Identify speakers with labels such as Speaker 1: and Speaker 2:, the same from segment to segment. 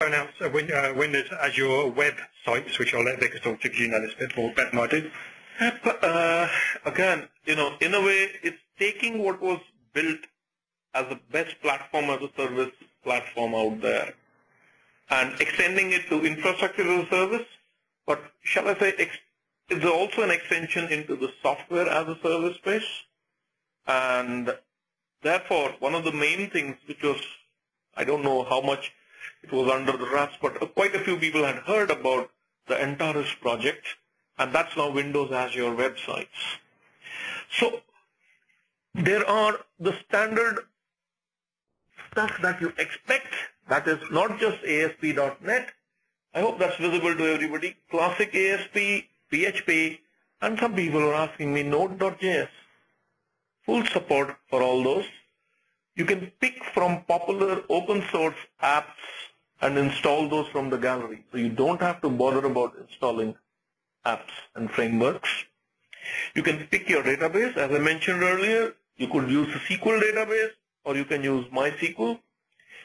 Speaker 1: announce when there's Azure web sites, which I'll let Vikas talk to because you know this bit more better than I do.
Speaker 2: Again, in a way, it's taking what was built as the best platform as a service platform out there and extending it to infrastructure as a service. But shall I say, it's also an extension into the software as a service space. And therefore, one of the main things which was, I don't know how much it was under the wraps, but quite a few people had heard about the Antares project, and that's now Windows Azure websites. So there are the standard stuff that you expect, that is not just ASP.NET. I hope that's visible to everybody. Classic ASP, PHP, and some people are asking me Node.js. Full support for all those. You can pick from popular open source apps and install those from the gallery. So you don't have to bother about installing apps and frameworks. You can pick your database. As I mentioned earlier, you could use a SQL database or you can use MySQL.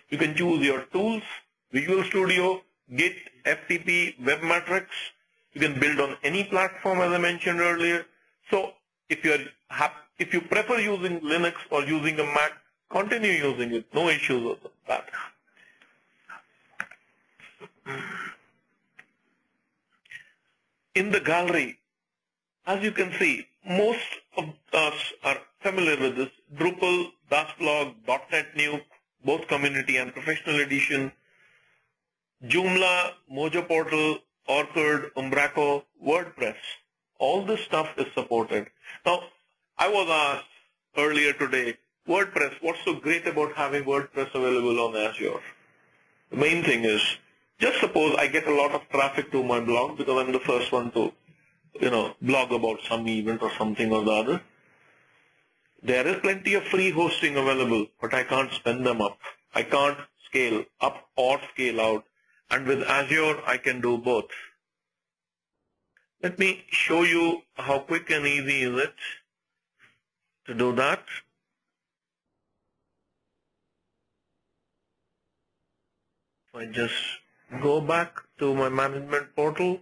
Speaker 2: You can choose your tools, Visual Studio, Git, FTP, Webmetrics. You can build on any platform, as I mentioned earlier. So if you prefer using Linux or using a Mac, continue using it. No issues with that. In the gallery, as you can see, most of us are familiar with this. Drupal, Dasblog, .NET Nuke, both community and professional edition, Joomla, Mojo Portal, Orchid, Umbraco, WordPress. All this stuff is supported. Now, I was asked earlier today, WordPress, what's so great about having WordPress available on Azure? The main thing is, just suppose I get a lot of traffic to my blog because I'm the first one to, blog about some event or something or the other. There is plenty of free hosting available, but I can't spend them up. I can't scale up or scale out. And with Azure, I can do both. Let me show you how quick and easy is it to do that. If I just go back to my management portal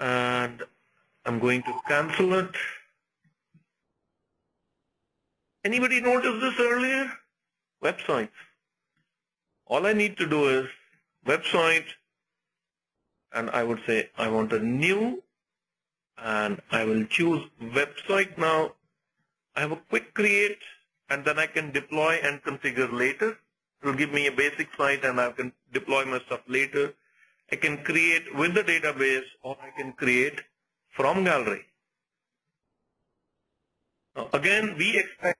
Speaker 2: and I'm going to cancel it. Anybody noticed this earlier? Websites. All I need to do is website, and I would say I want a new, and I will choose website now. I have a quick create, and then I can deploy and configure later. It will give me a basic site, and I can deploy my stuff later. I can create with the database, or I can create from gallery. Now, again, we expect